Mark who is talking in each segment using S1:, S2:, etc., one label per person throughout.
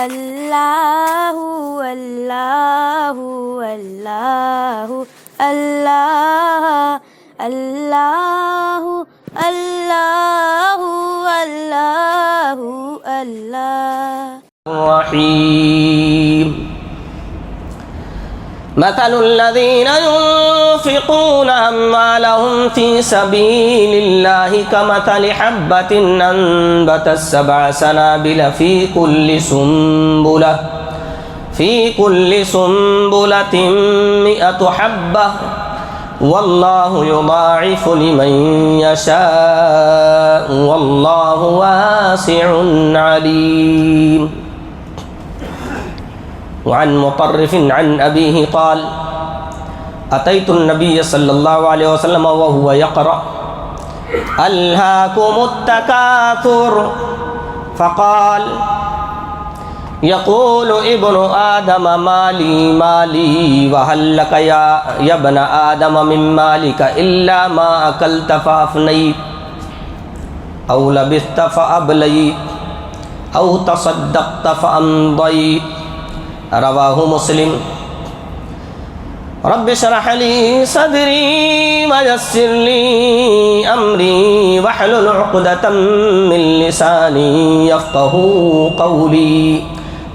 S1: اللہ اللہ اللہ اللہ اللہ اللہ اللہ اللہ
S2: الرحیم مثل الذين ينفقون أموالهم في سبيل الله كمثل حبة أنبتت 7 سنابل في كل سنبلة 100 حبة والله يضاعف لمن يشاء والله واسع عليم. وعن مطرف عن أبيه قال أتيت النبي صلى الله عليه وسلم وهو يقرأ ألهاكم التكاثر فقال يقول ابن آدم مالي مالي وهل لك يا ابن آدم من مالك إلا ما أكلت فأفنيت أو لبثت فأبليت أو تصدقت فأمضيت. رواہ مسلم. رب اشرح لي صدري ويسر لي أمري واحلل عقدة من لساني يفقهوا قولي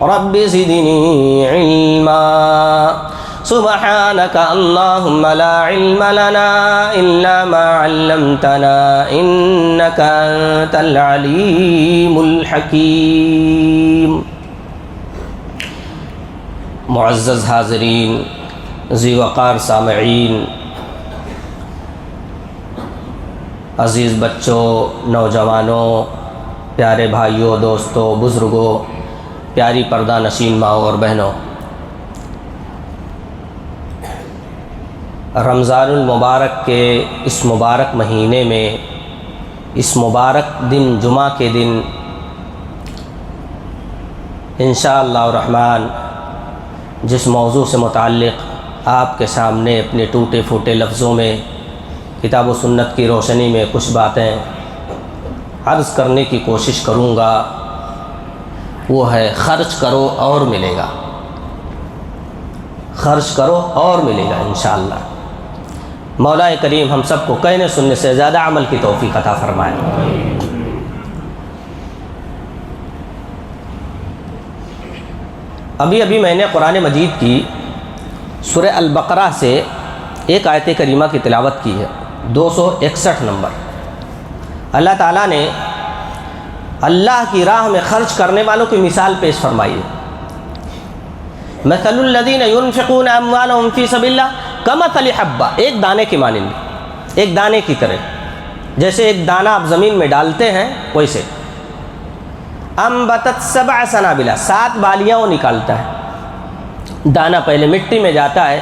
S2: رب زدني علما. سبحانك اللهم لا علم لنا إلا ما علمتنا إنك أنت العليم الحكيم. معزز حاضرین، ذی وقار سامعین، عزیز بچوں، نوجوانوں، پیارے بھائیوں، دوستوں، بزرگوں، پیاری پردہ نشین ماؤں اور بہنوں، رمضان المبارک کے اس مبارک مہینے میں، اس مبارک دن جمعہ کے دن انشاءاللہ الرحمن جس موضوع سے متعلق آپ کے سامنے اپنے ٹوٹے پھوٹے لفظوں میں کتاب و سنت کی روشنی میں کچھ باتیں عرض کرنے کی کوشش کروں گا، وہ ہے خرچ کرو اور ملے گا. خرچ کرو اور ملے گا انشاءاللہ. مولا کریم ہم سب کو کہنے سننے سے زیادہ عمل کی توفیق عطا فرمائے. ابھی میں نے قرآن مجید کی سورہ البقرہ سے ایک آیت کریمہ کی تلاوت کی ہے، 261 نمبر. اللہ تعالیٰ نے اللہ کی راہ میں خرچ کرنے والوں کی مثال پیش فرمائی ہے. مثل الذین ينفقون اموالهم فی سبیل اللہ کمثل حبہ، ایک دانے کی مانند، ایک دانے کی طرح، جیسے ایک دانہ آپ زمین میں ڈالتے ہیں ویسے. انبتت 7 سنابل، 7 بالیاں وہ نکالتا ہے. دانہ پہلے مٹی میں جاتا ہے،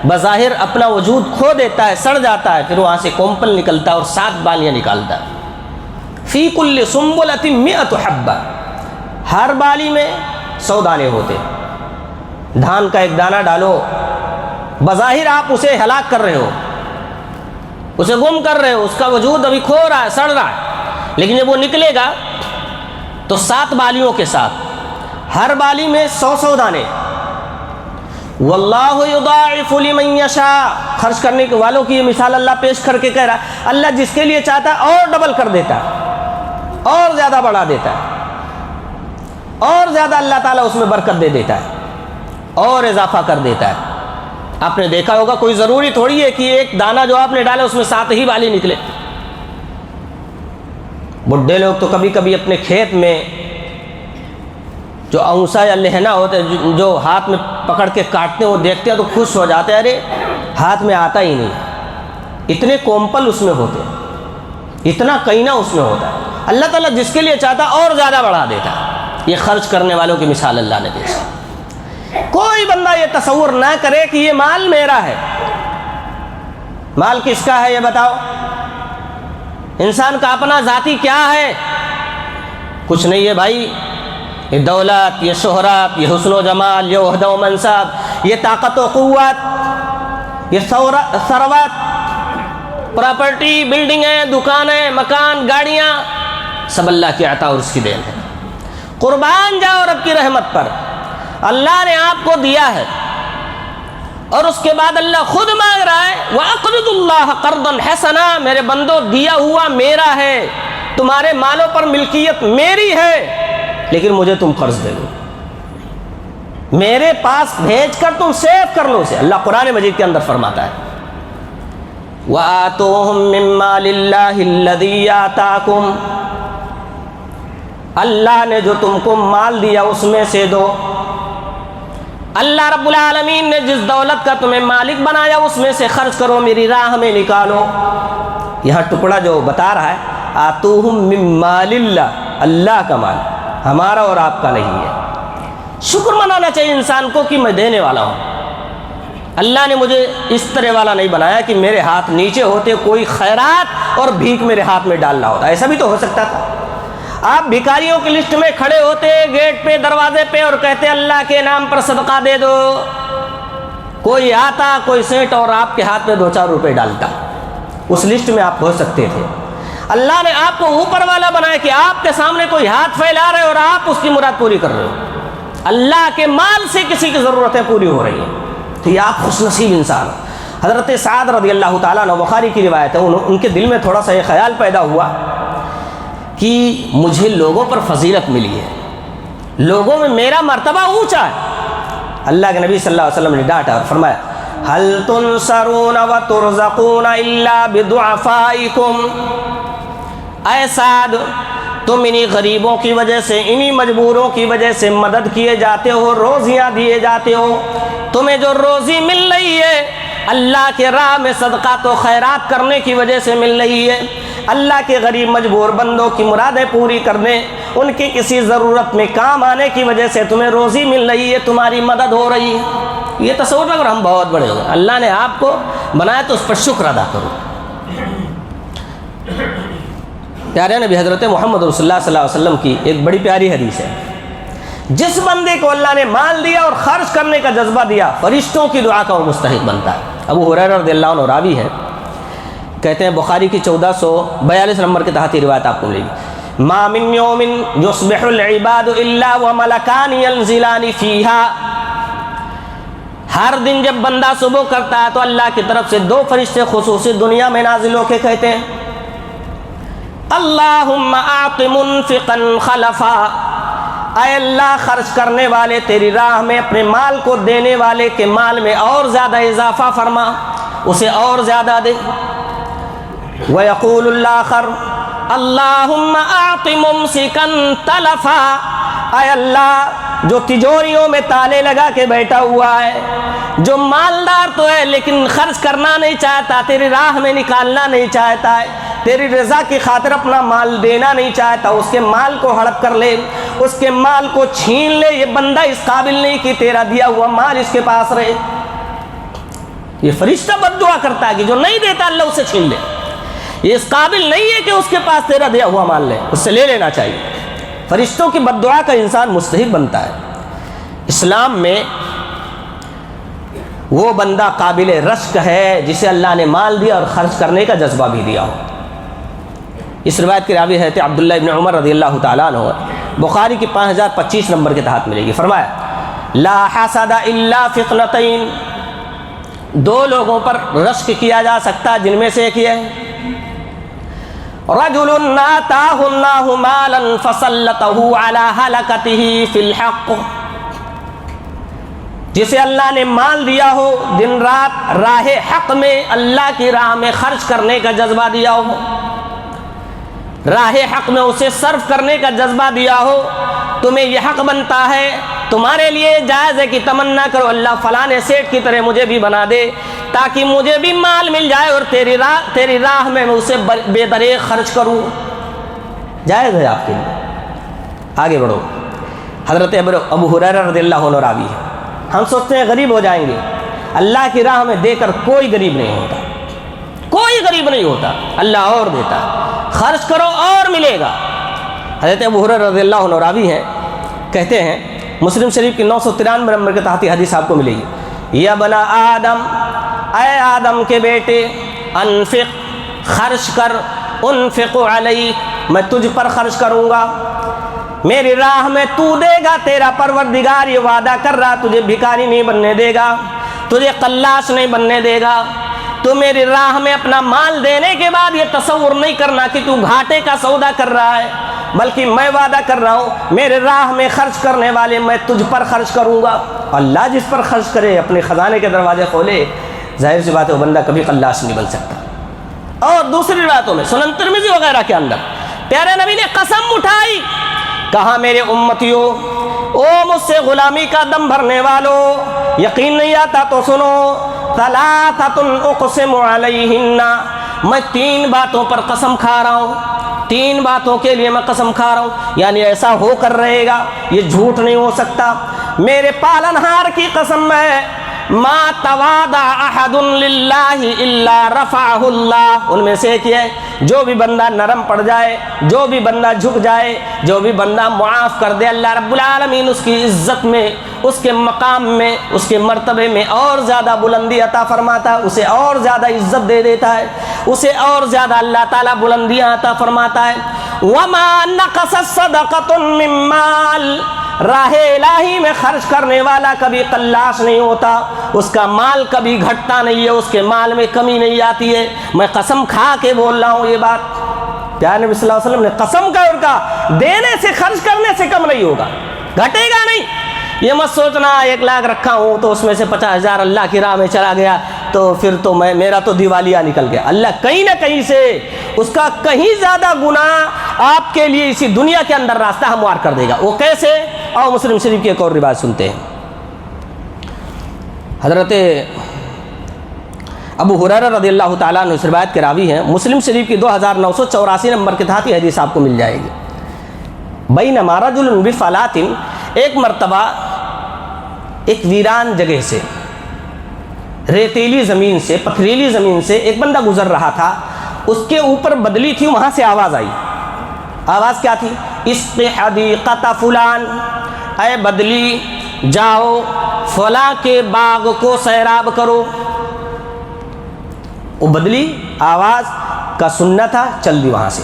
S2: بظاہر اپنا وجود کھو دیتا ہے، سڑ جاتا ہے، پھر وہاں سے کومپل نکلتا ہے اور 7 بالیاں نکالتا ہے. فی کل سنبلۃ 100 حبہ، ہر بالی میں 100 دانے ہوتے. دھان کا ایک دانہ ڈالو، بظاہر آپ اسے ہلاک کر رہے ہو، اسے گم کر رہے ہو، اس کا وجود ابھی کھو رہا ہے، سڑ رہا ہے، لیکن جب وہ نکلے گا تو 7 بالیوں کے ساتھ، ہر بالی میں 100 دانے. واللہ یضاعف لمن یشاء، خرچ کرنے والوں کی یہ مثال اللہ پیش کر کے کہہ رہا ہے اللہ جس کے لیے چاہتا ہے اور ڈبل کر دیتا ہے، اور زیادہ بڑھا دیتا ہے، اور زیادہ اللہ تعالیٰ اس میں برکت دے دیتا ہے اور اضافہ کر دیتا ہے. آپ نے دیکھا ہوگا کوئی ضروری تھوڑی ہے کہ ایک دانہ جو آپ نے ڈالا اس میں 7 ہی بالی نکلے. بڈھے لوگ تو کبھی کبھی اپنے کھیت میں جو اونسا یا لہنا ہوتا ہے، جو ہاتھ میں پکڑ کے کاٹتے ہیں، وہ دیکھتے ہیں تو خوش ہو جاتے ہیں، ارے ہاتھ میں آتا ہی نہیں، اتنے کومپل اس میں ہوتے ہیں، اتنا کینا اس میں ہوتا ہے. اللہ تعالیٰ جس کے لیے چاہتا اور زیادہ بڑھا دیتا ہے. یہ خرچ کرنے والوں کی مثال اللہ نے پیش کی. کوئی بندہ یہ تصور نہ کرے کہ یہ مال میرا ہے. مال کس کا ہے یہ بتاؤ؟ انسان کا اپنا ذاتی کیا ہے؟ کچھ نہیں ہے بھائی. یہ دولت، یہ شہرت، یہ حسن و جمال، یہ عہدہ و منصب، یہ طاقت و قوت، یہ ثروت، پراپرٹی، بلڈنگیں، دکانیں، مکان، گاڑیاں، سب اللہ کی عطا اور اس کی دین ہے. قربان جاؤ رب کی رحمت پر. اللہ نے آپ کو دیا ہے اور اس کے بعد اللہ خود مانگ رہا ہے وَأَقْرِضُ اللَّهَ قَرْضًا حَسَنًا، میرے بندو دیا ہوا میرا ہے، تمہارے مالوں پر ملکیت میری ہے، لیکن مجھے تم قرض دے دو، میرے پاس بھیج کر تم سیو کر لو اسے. اللہ قرآن مجید کے اندر فرماتا ہے وَآتُوهُم مِّن مَّالِ اللَّهِ الَّذِي آتَاكُمْ، اللہ نے جو تم کو مال دیا اس میں سے دو. اللہ رب العالمین نے جس دولت کا تمہیں مالک بنایا اس میں سے خرچ کرو، میری راہ میں نکالو. یہاں ٹکڑا جو بتا رہا ہے آتوہم من مال اللہ، اللہ کا مال، ہمارا اور آپ کا نہیں ہے. شکر منانا چاہیے انسان کو کہ میں دینے والا ہوں. اللہ نے مجھے اس طرح والا نہیں بنایا کہ میرے ہاتھ نیچے ہوتے کوئی خیرات اور بھیک میرے ہاتھ میں ڈالنا ہوتا. ایسا بھی تو ہو سکتا تھا. آپ بھکاریوں کی لسٹ میں کھڑے ہوتے گیٹ پہ دروازے پہ اور کہتے اللہ کے نام پر صدقہ دے دو، کوئی آتا کوئی سیٹ اور آپ کے ہاتھ میں 2-4 روپے ڈالتا. اس لسٹ میں آپ ہو سکتے تھے. اللہ نے آپ کو اوپر والا بنایا کہ آپ کے سامنے کوئی ہاتھ پھیلا رہے اور آپ اس کی مراد پوری کر رہے ہو. اللہ کے مال سے کسی کی ضرورتیں پوری ہو رہی ہیں تو یہ آپ خوش نصیب انسان. حضرت سعد رضی اللہ تعالیٰ عنہ، بخاری کی روایت ہے، ان کے دل میں تھوڑا سا یہ خیال پیدا ہوا کہ مجھے لوگوں پر فضیلت ملی ہے، لوگوں میں میرا مرتبہ اونچا ہے. اللہ کے نبی صلی اللہ علیہ وسلم نے ڈانٹا اور فرمایا هل تنصرون وترزقون الا بدعفائکم، اے سعد تم انہی غریبوں کی وجہ سے، انہی مجبوروں کی وجہ سے مدد کیے جاتے ہو، روزیاں دیے جاتے ہو. تمہیں جو روزی مل رہی ہے اللہ کے راہ میں صدقات و خیرات کرنے کی وجہ سے مل رہی ہے. اللہ کے غریب مجبور بندوں کی مرادیں پوری کرنے، ان کی کسی ضرورت میں کام آنے کی وجہ سے تمہیں روزی مل رہی ہے، تمہاری مدد ہو رہی ہے. یہ تصور اگر ہم بہت بڑے ہو گئے. اللہ نے آپ کو بنایا تو اس پر شکر ادا کرو. پیارے نبی حضرت محمد رسول اللہ صلی اللہ علیہ وسلم کی ایک بڑی پیاری حدیث ہے، جس بندے کو اللہ نے مال دیا اور خرچ کرنے کا جذبہ دیا فرشتوں کی دعا کا وہ مستحق بنتا ہے. ابو ہریرہ رضی اللہ عنہ راوی ہے، کہتے ہیں بخاری کی 1442 نمبر کے تحت یہ روایت آپ کو ملے گی ما من یوم یصبح العباد الا وملکان ینزلان فیہا، ہر دن جب بندہ صبح کرتا ہے تو اللہ کی طرف سے 2 فرشتے خصوصی دنیا میں نازل ہو کے کہتے ہیں اللہم اعط منفقا خلفا، اے اللہ خرچ کرنے والے تیری راہ میں اپنے مال کو دینے والے کے مال میں اور زیادہ اضافہ فرما، اسے اور زیادہ دے. وَيَقُولُ الْآخَرُ اللَّهُمَّ أَعْطِ مُمْسِكًا تَلَفًا، اے اللہ جو تجوریوں میں تالے لگا کے بیٹھا ہوا ہے، جو مالدار تو ہے لیکن خرچ کرنا نہیں چاہتا، تیری راہ میں نکالنا نہیں چاہتا ہے، تیری رضا کی خاطر اپنا مال دینا نہیں چاہتا، اس کے مال کو ہڑپ کر لے، اس کے مال کو چھین لے. یہ بندہ اس قابل نہیں کہ تیرا دیا ہوا مال اس کے پاس رہے. یہ فرشتہ بد دعا کرتا ہے کہ جو نہیں دیتا اللہ اسے چھین لے. یہ اس قابل نہیں ہے کہ اس کے پاس تیرا دیا ہوا مال لے، اس سے لے لینا چاہیے. فرشتوں کی بد دعا کا انسان مستحق بنتا ہے. اسلام میں وہ بندہ قابل رشک ہے جسے اللہ نے مال دیا اور خرچ کرنے کا جذبہ بھی دیا ہو. اس روایت کی راوی ہے عبداللہ ابن عمر رضی اللہ تعالیٰ عنہ، بخاری کی 5025 نمبر کے تحت ملے گی. فرمایا لا حسد الا فی اثنتین، 2 لوگوں پر رشک کیا جا سکتا جن میں سے ایک یہ ہے رجل آتاہ اللہ مالا فسلطہ علی ہلکتہ فی الحق، جسے اللہ نے مال دیا ہو، دن رات راہ حق میں اللہ کی راہ میں خرچ کرنے کا جذبہ دیا ہو، راہ حق میں اسے صرف کرنے کا جذبہ دیا ہو. تمہیں یہ حق بنتا ہے، تمہارے لیے جائز ہے کہ تمنا کرو اللہ فلاں سیٹ کی طرح مجھے بھی بنا دے تاکہ مجھے بھی مال مل جائے اور تیری راہ میں اسے بے دریغ خرچ کروں. جائز ہے آپ کے لیے. آگے بڑھو. حضرت ابو ہریرہ رضی اللہ عنہ راوی ہے. ہم سوچتے ہیں غریب ہو جائیں گے، اللہ کی راہ میں دے کر کوئی غریب نہیں ہوتا، کوئی غریب نہیں ہوتا، اللہ اور دیتا ہے. خرچ کرو اور ملے گا. حضرت ابو ہریرہ رضی اللہ عنہ راوی ہیں، کہتے ہیں مسلم شریف کی 993 نمبر کے تحت حدیث آپ کو ملے گی یا بنا آدم، اے آدم کے بیٹے، انفق خرچ کر، انفق علیک میں تجھ پر خرچ کروں گا، میری راہ میں تو دے گا، تیرا پروردگار یہ وعدہ کر رہا تجھے بھکاری نہیں بننے دے گا، تجھے قلاش نہیں بننے دے گا۔ تو میری راہ میں اپنا مال دینے کے بعد یہ تصور نہیں کرنا کہ تو گھاٹے کا سودا کر رہا ہے، بلکہ میں وعدہ کر رہا ہوں میرے راہ میں خرچ کرنے والے میں تجھ پر خرچ کروں گا۔ اللہ جس پر خرچ کرے، اپنے خزانے کے دروازے کھولے، ظاہر سی بات ہے وہ بندہ کبھی قلاش نہیں بن سکتا۔ اور دوسری روایتوں میں سنن ترمذی وغیرہ کے اندر پیارے نبی نے قسم اٹھائی، کہا میرے امتیوں، او مجھ سے غلامی کا دم بھرنے والو، یقین نہیں آتا تو سنو، ثلاثۃ اقسم علیہن، میں 3 باتوں پر قسم کھا رہا ہوں، 3 باتوں کے لیے میں قسم کھا رہا ہوں، یعنی ایسا ہو کر رہے گا، یہ جھوٹ نہیں ہو سکتا۔ میرے پالنہار کی قسم ہے، ما تواضع احد للہ الا رفعہ اللہ، ان میں سے ایک ہے جو بھی بندہ نرم پڑ جائے، جو بھی بندہ جھک جائے، جو بھی بندہ معاف کر دے، اللہ رب العالمین اس کی عزت میں، اس کے مقام میں، اس کے مرتبے میں اور زیادہ بلندی عطا فرماتا ہے، اسے اور زیادہ عزت دے دیتا ہے، اسے اور زیادہ اللہ تعالیٰ بلندیاں عطا فرماتا ہے۔ وما نقصت صدقۃ من مال، راہ الہی میں خرچ کرنے والا کبھی قلاش نہیں ہوتا، اس کا مال کبھی گھٹتا نہیں ہے، اس کے مال میں کمی نہیں آتی ہے۔ میں قسم کھا کے بول رہا ہوں یہ بات، پیارے نبی صلی اللہ علیہ وسلم نے قسم کا اور کہا دینے سے خرچ کرنے سے کم نہیں ہوگا، گھٹے گا نہیں۔ یہ مت سوچنا 1 لاکھ رکھا ہوں تو اس میں سے 50,000 اللہ کی راہ میں چلا گیا تو پھر تو میرا تو دیوالیہ نکل گیا۔ اللہ کہیں نہ کہیں سے اس کا کہیں زیادہ گناہ آپ کے لیے اسی دنیا کے اندر راستہ ہموار کر دے گا۔ وہ کیسے؟ اور مسلم شریف کی ایک اور روایت سنتے ہیں۔ حضرت ابو ہریرہ رضی اللہ تعالیٰ عنہ اس روایت کے راوی ہیں، مسلم شریف کی 2984 نمبر کے تحت یہ حدیث آپ کو مل جائے گی۔ بینما رجل بفلاۃ، ایک مرتبہ ایک ویران جگہ سے، ریتیلی زمین سے، پتھریلی زمین سے ایک بندہ گزر رہا تھا، اس کے اوپر بدلی تھی، وہاں سے آواز آئی۔ آواز کیا تھی؟ اسق حدیقۃ فلان، اے بدلی جاؤ فلاں کے باغ کو سیراب کرو۔ وہ بدلی آواز کا سننا تھا، چل دی وہاں سے،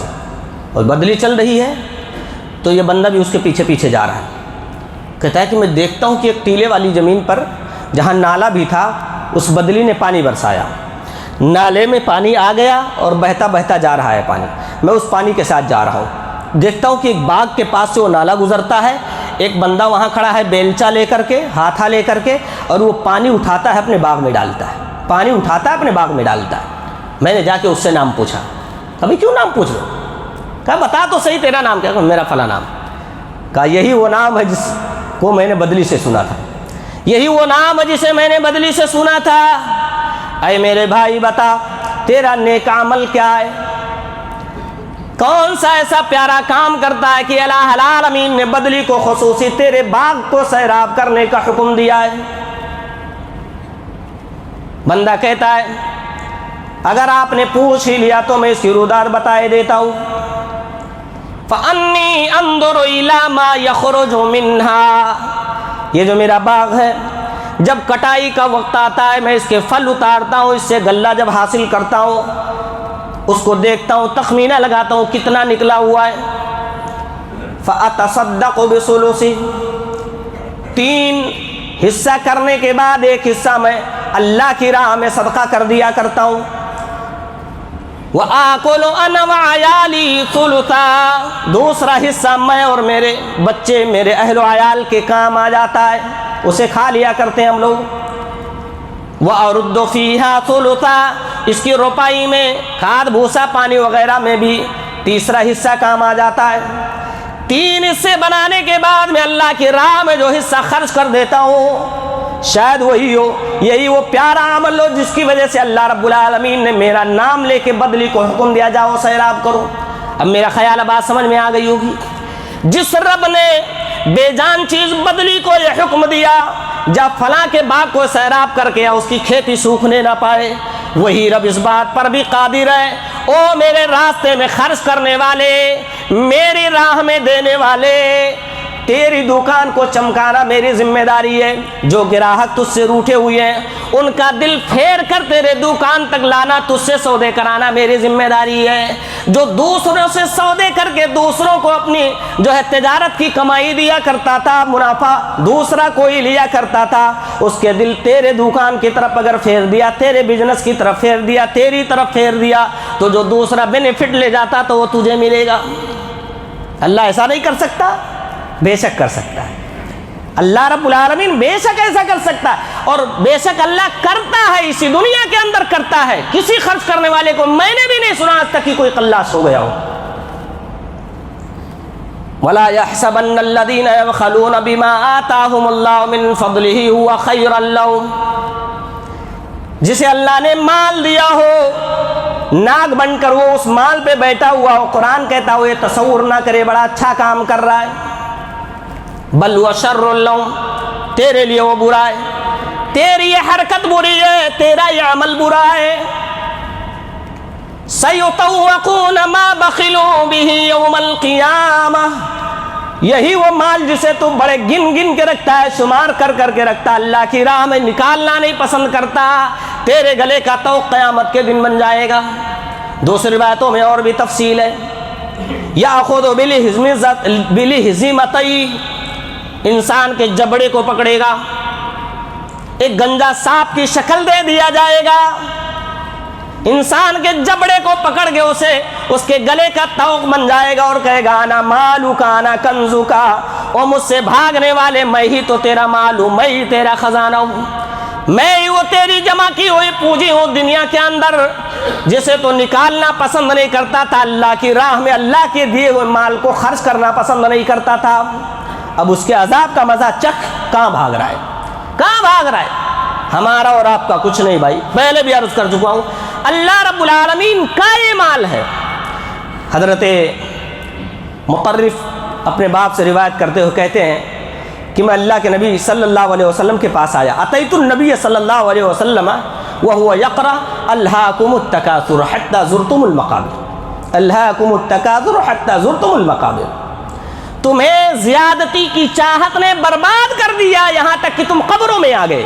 S2: اور بدلی چل رہی ہے تو یہ بندہ بھی اس کے پیچھے پیچھے جا رہا ہے۔ کہتا ہے کہ میں دیکھتا ہوں کہ ایک ٹیلے والی زمین پر جہاں نالا بھی تھا، اس بدلی نے پانی برسایا، نالے میں پانی آ گیا اور بہتا بہتا جا رہا ہے پانی، میں اس پانی کے ساتھ جا رہا ہوں۔ دیکھتا ہوں کہ ایک باغ کے پاس سے وہ نالا گزرتا ہے، ایک بندہ وہاں کھڑا ہے بیلچا لے کر کے، ہاتھا لے کر کے، اور وہ پانی اٹھاتا ہے اپنے باغ میں ڈالتا ہے، پانی اٹھاتا ہے اپنے باغ میں ڈالتا ہے۔ میں نے جا کے اس سے نام پوچھا، کبھی کیوں نام پوچھ لو؟ کہا بتا تو صحیح تیرا نام کیا؟ کہا میرا فلاں نام۔ کہا یہی وہ نام ہے جس کو میں نے بدلی سے سنا تھا، یہی وہ نام ہے جسے میں نے بدلی سے سنا تھا۔ اے میرے بھائی بتا تیرا نیک عمل کیا ہے؟ کون سا ایسا پیارا کام کرتا ہے کہ اللہ العالمین نے بدلی کو خصوصی تیرے باغ کو سیراب کرنے کا حکم دیا ہے؟ بندہ کہتا ہے اگر آپ نے پوچھ ہی لیا تو میں اس کی رودار بتائے دیتا ہوں۔ فَأَنِّي أَنظُرُ إِلَى مَا يَخْرُجُ مِنْهَا، یہ جو میرا باغ ہے جب کٹائی کا وقت آتا ہے میں اس کے پھل اتارتا ہوں، اس سے غلہ جب حاصل کرتا ہوں اس کو دیکھتا ہوں، تخمینہ لگاتا ہوں کتنا نکلا ہوا ہے۔ فَأَتَصَدَّقُ بِثُلُثِهِ، 3 حصہ کرنے کے بعد 1 حصہ میں اللہ کی راہ میں صدقہ کر دیا کرتا ہوں۔ وَآكُلُ أَنَا وَعَيَالِي ثُلُثًا، دوسرا حصہ میں اور میرے بچے، میرے اہل و عیال کے کام آ جاتا ہے، اسے کھا لیا کرتے ہیں ہم لوگ۔ وَأَرُدُّ فِيهَا ثُلُثًا، اس کی روپائی میں، کھاد بھوسا پانی وغیرہ میں بھی تیسرا حصہ کام آ جاتا ہے۔ 3 حصے بنانے کے بعد میں اللہ کی راہ میں جو حصہ خرچ کر دیتا ہوں شاید وہی ہو، یہی وہ پیارا عمل ہو جس کی وجہ سے اللہ رب العالمین نے میرا نام لے کے بدلی کو حکم دیا جاؤ سیراب کرو۔ اب میرا خیال بات سمجھ میں آ گئی ہوگی، جس رب نے بے جان چیز بدلی کو یہ حکم دیا جب فلاں کے باغ کو سیراب کر کے اس کی کھیتی سوکھنے نہ پائے، وہی رب اس بات پر بھی قادر ہے۔ او میرے راستے میں خرچ کرنے والے، میری راہ میں دینے والے، تیری دکان کو چمکانا میری ذمہ داری ہے. جو گراہک تجھ سے روٹھے ہوئے ہیں ان کا دل پھیر کر تیرے دکان تک لانا, تجھ سے سودے کرانا میری ذمہ داری ہے. جو دوسروں سے سودے کر کے دوسروں کو اپنی جو ہے تجارت کی کمائی دیا کرتا تھا, منافع دوسرا کوئی لیا کرتا تھا, اس کے دل تیرے دکان کی طرف اگر پھیر دیا, تیرے بزنس کی طرف پھیر دیا, تیری طرف پھیر دیا, تو جو دوسرا بینیفٹ لے جاتا تو وہ تجھے ملے گا. اللہ ایسا نہیں کر سکتا؟ بے شک کر سکتا ہے. اللہ رب العالمین بے شک ایسا کر سکتا ہے, اور بے شک اللہ کرتا ہے, اسی دنیا کے اندر کرتا ہے. کسی خرچ کرنے والے کو میں نے بھی نہیں سنا آج تک کہ کوئی قلاش ہو گیا ہو. وَلَا يَحْسَبَنَّ الَّذِينَ يَبْخَلُونَ بِمَا آتَاهُمُ اللَّهُ مِنْ فَضْلِهِ هُوَ خَيْرًا لَهُمْ. جسے اللہ نے مال دیا ہو, ناک بن کر وہ اس مال پہ بیٹھا ہوا ہو, قرآن کہتا ہو یہ تصور نہ کرے بڑا اچھا کام کر رہا ہے. بل هو شر لهم, تیرے لیے وہ برا ہے, تیری یہ حرکت بری ہے, تیرا یہ عمل برا ہے. سَيُطَوَّقُونَ مَا بَخِلُوا بِهِ يَوْمَ الْقِيَامَةِ. یہی وہ مال جسے تو بڑے گن گن کے رکھتا ہے, شمار کر کر کے رکھتا, اللہ کی راہ میں نکالنا نہیں پسند کرتا, تیرے گلے کا طوق قیامت کے دن بن جائے گا. دوسری روایتوں میں اور بھی تفصیل ہے. یَأْخُذُ بِالْحِزِمَتَيْ, انسان کے جبڑے کو پکڑے گا, ایک گنجا سانپ کی شکل دے دیا جائے گا, انسان کے جبڑے کو پکڑ کے اسے اس کے گلے کا طوق بن جائے گا اور کہے گا انا مالو کا انا کنزو کا, اور مجھ سے بھاگنے والے میں ہی تو تیرا مال ہوں, میں ہی تیرا خزانہ ہوں, میں ہی وہ تیری جمع کی ہوئی پونجی ہوں دنیا کے اندر, جسے تو نکالنا پسند نہیں کرتا تھا, اللہ کی راہ میں اللہ کے دیے ہوئے مال کو خرچ کرنا پسند نہیں کرتا تھا. اب اس کے عذاب کا مزہ چکھ, کہاں بھاگ رہا ہے, کہاں بھاگ رہا ہے؟ ہمارا اور آپ کا کچھ نہیں بھائی, پہلے بھی عرض کر چکا ہوں, اللہ رب العالمین کا یہ مال ہے. حضرت مطرف اپنے باپ سے روایت کرتے ہوئے کہتے ہیں کہ میں اللہ کے نبی صلی اللہ علیہ وسلم کے پاس آیا, اتیت النبی صلی اللہ علیہ وسلم وهو یقرأ الہاکم التکاثر حتی زرتم المقابر, الہاکم التکاثر حتی زرتم المقابر. تمہیں زیادتی کی چاہت نے برباد کر دیا یہاں تک کہ تم قبروں میں آ گئے.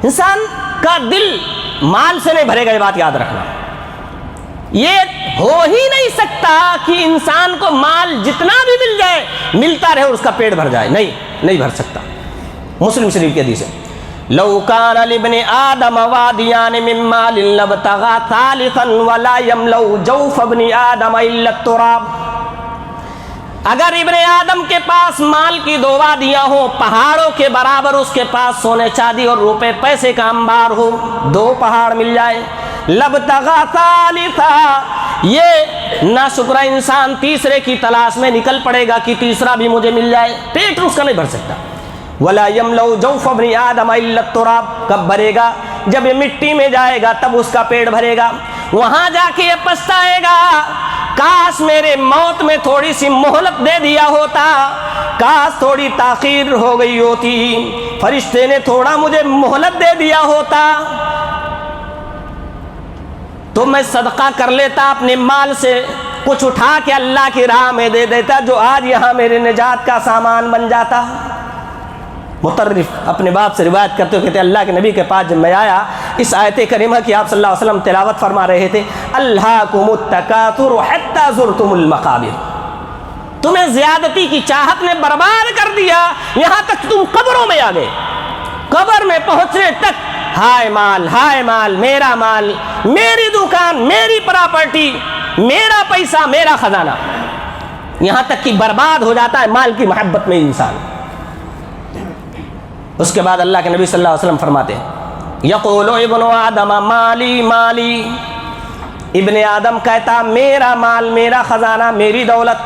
S2: انسان کا دل مال سے نہیں بھرے گا, یہ بات یاد رکھنا. یہ ہو ہی نہیں سکتا کہ انسان کو مال جتنا بھی مل جائے, ملتا رہے اور اس کا پیٹ بھر جائے, نہیں بھر سکتا. مسلم شریف کی حدیث ہے, لو کان لابن آدم وادیان من مال لابتغى ثالثا ولا يملأ جوف ابن آدم الا التراب. اگر ابن آدم کے پاس مال کی 2 وادیاں ہوں, پہاڑوں کے برابر اس کے پاس سونے چاندی اور روپے پیسے کا انبار ہو, 2 پہاڑ مل جائے, لبتغى ثالثا, یہ ناشکرا انسان تیسرے کی تلاش میں نکل پڑے گا کہ تیسرا بھی مجھے مل جائے, پیٹ اس کا نہیں بھر سکتا. ولا يملأ جوف ابن آدم الا التراب, کب بھرے گا؟ جب یہ مٹی میں جائے گا تب اس کا پیٹ بھرے گا. وہاں جا کے یہ پچھتائے گا, کاش میرے موت میں تھوڑی سی مہلت دے دیا ہوتا, کاش تھوڑی تاخیر ہو گئی ہوتی, فرشتے نے تھوڑا مجھے مہلت دے دیا ہوتا تو میں صدقہ کر لیتا, اپنے مال سے کچھ اٹھا کے اللہ کی راہ میں دے دیتا, جو آج یہاں میرے نجات کا سامان بن جاتا. مطرف اپنے باپ سے روایت کرتے ہوئے کہتے ہیں اللہ کے نبی کے پاس جب میں آیا, اس آیت کریمہ کی آپ صلی اللہ علیہ وسلم تلاوت فرما رہے تھے, الہاکم التکاثر حتی زرتم المقابر. تمہیں زیادتی کی چاہت نے برباد کر دیا یہاں تک تم قبروں میں آ گئے. قبر میں پہنچنے تک ہائے مال, میرا مال, میری دکان, میری پراپرٹی, میرا پیسہ, میرا خزانہ, یہاں تک کہ برباد ہو جاتا ہے مال کی محبت میں انسان. اس کے بعد اللہ کے نبی صلی اللہ علیہ وسلم فرماتے ہیں یقول ابن آدم مالی مالی, ابن آدم کہتا میرا مال, میرا خزانہ, میری دولت.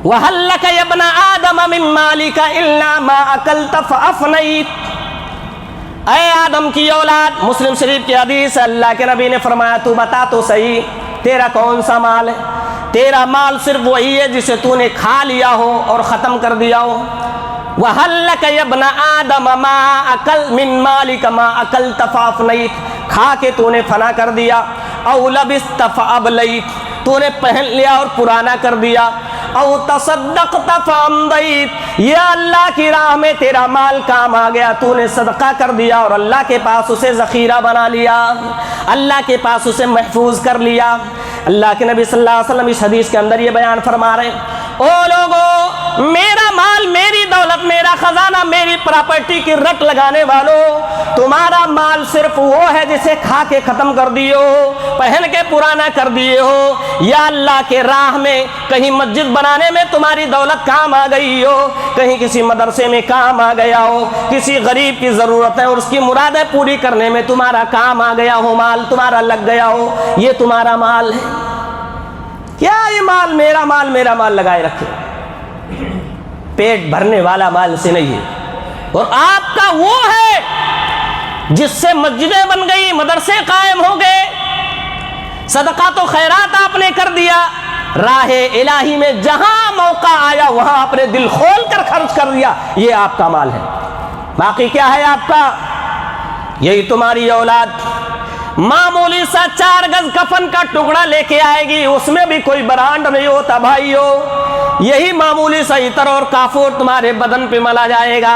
S2: وَهَلْ لَكَ يَا ابْنَ آدَمَ مِن مَالِكَ إِلَّا مَا أَكَلْتَ فَأَفْنَيْتَ. اے آدم کی اولاد, مسلم شریف کی حدیث, اللہ کے نبی نے فرمایا تو بتا تو صحیح تیرا کون سا مال ہے؟ تیرا مال صرف وہی ہے جسے تو نے کھا لیا ہو اور ختم کر دیا ہو. وَهَلْ لَكَ يَا ابْنَ آدَمَ مَا أَكَلْ مِن مَالِكَ مَا أَكَلْتَ فَأَفْنَيْتَ. کھا کے تو نے فنا کر دیا. أَوْ لَبِسْتَ فَأَبْلَيْتَ, تو نے پہن لیا اور پرانا کر دیا. او تصدقت فامضیت، یا اللہ کی راہ میں تیرا مال کام آ گیا، تو نے صدقہ کر دیا اور اللہ کے پاس اسے ذخیرہ بنا لیا، اللہ کے پاس اسے محفوظ کر لیا۔ اللہ کے نبی صلی اللہ علیہ وسلم اس حدیث کے اندر یہ بیان فرما رہے ہیں، او لوگو، میرا مال، میری دولت، میرا خزانہ، میری پراپرٹی کی رٹ لگانے والوں، تمہارا مال صرف وہ ہے جسے کھا کے ختم کر دیے ہو، پہن کے پرانا کر دیے ہو، یا اللہ کے راہ میں کہیں مسجد بنانے میں تمہاری دولت کام آ گئی ہو، کہیں کسی مدرسے میں کام آ گیا ہو، کسی غریب کی ضرورت ہے اور اس کی مرادیں پوری کرنے میں تمہارا کام آ گیا ہو، مال تمہارا لگ گیا ہو، یہ تمہارا مال ہے۔ کیا یہ مال میرا مال میرا مال لگائے رکھے؟ پیٹ بھرنے والا مال سے نہیں ہے، اور آپ کا وہ ہے جس سے مسجدیں بن گئی، مدرسے قائم ہو گئے، صدقات و خیرات آپ نے کر دیا، راہ الہی میں جہاں موقع آیا وہاں آپ نے دل کھول کر خرچ کر دیا، یہ آپ کا مال ہے۔ باقی کیا ہے آپ کا؟ یہی تمہاری اولاد معمولی سا 4 گز کفن کا ٹکڑا لے کے آئے گی، اس میں بھی کوئی برانڈ نہیں ہوتا بھائیو، یہی معمولی سا عطر اور کافور تمہارے بدن پہ ملا جائے گا،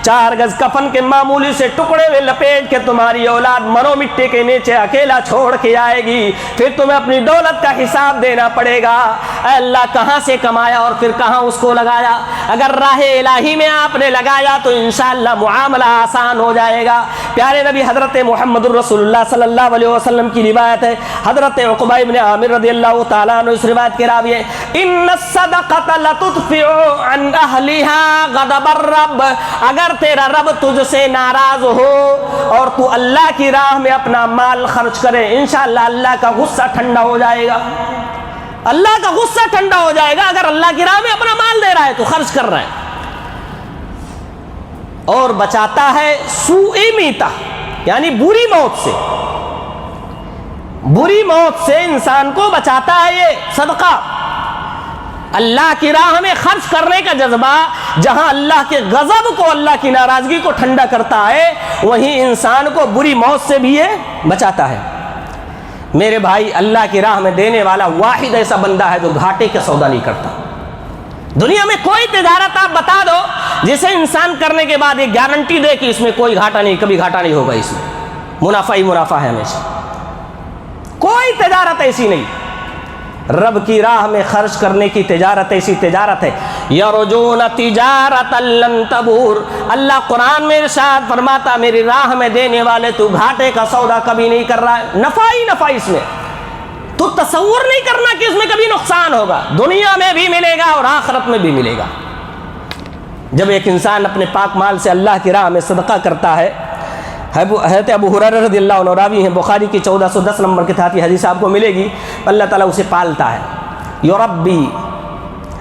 S2: 4 گز کفن کے معمولی سے ٹکڑے میں لپیٹ کے تمہاری اولاد مرو مٹی کے نیچے اکیلا چھوڑ کے آئے گی، پھر تمہیں اپنی دولت کا حساب دینا پڑے گا، اے اللہ کہاں سے کمایا اور پھر کہاں اس کو لگایا؟ اگر راہ الہی میں آپ نے لگایا تو انشاءاللہ معاملہ آسان ہو جائے گا۔ پیارے نبی حضرت محمد الرسول اللہ صلی اللہ علیہ وسلم کی روایت ہے، حضرت عقبہ ابن عامر رضی اللہ تعالیٰ عنہ اس روایت کے راوی ہیں، ان الصدقۃ لتدفع عن اہلها غضب الرب، اگر تیرا رب تجھ سے ناراض ہو اور تو اللہ کی راہ میں اپنا مال خرچ کرے، انشاءاللہ اللہ کا غصہ ٹھنڈا ہو جائے گا، اللہ کا غصہ ٹھنڈا ہو جائے گا۔ اگر اللہ کی راہ میں اپنا مال دے رہا ہے تو خرچ کر رہا ہے، اور بچاتا ہے سوء میتا، یعنی بری موت سے، بری موت سے انسان کو بچاتا ہے یہ صدقہ۔ اللہ کی راہ میں خرچ کرنے کا جذبہ جہاں اللہ کے غضب کو، اللہ کی ناراضگی کو ٹھنڈا کرتا ہے، وہیں انسان کو بری موت سے بھی یہ بچاتا ہے۔ میرے بھائی، اللہ کی راہ میں دینے والا واحد ایسا بندہ ہے جو گھاٹے کا سودا نہیں کرتا۔ دنیا میں کوئی تجارت آپ بتا دو جسے انسان کرنے کے بعد ایک گارنٹی دے کہ اس میں کوئی گھاٹا نہیں، کبھی گھاٹا نہیں ہوگا، اس میں منافع ہی منافع ہے ہمیشہ، کوئی تجارت ایسی نہیں۔ رب کی راہ میں خرچ کرنے کی تجارت ایسی تجارت ہے، یرجون تجارتا لن تبور، اللہ قرآن میں ارشاد فرماتا میری راہ میں دینے والے تو گھاٹے کا سودا کبھی نہیں کر رہا ہے، نفع ہی نفع، اس میں تو تصور نہیں کرنا کہ اس میں کبھی نقصان ہوگا، دنیا میں بھی ملے گا اور آخرت میں بھی ملے گا۔ جب ایک انسان اپنے پاک مال سے اللہ کی راہ میں صدقہ کرتا ہے، حضرت ابو ہریرہ رضی اللہ عنہ راوی ہیں، بخاری کی 1410 نمبر کے تحت یہ حدیث آپ کو ملے گی، اللہ تعالیٰ اسے پالتا ہے، یربی،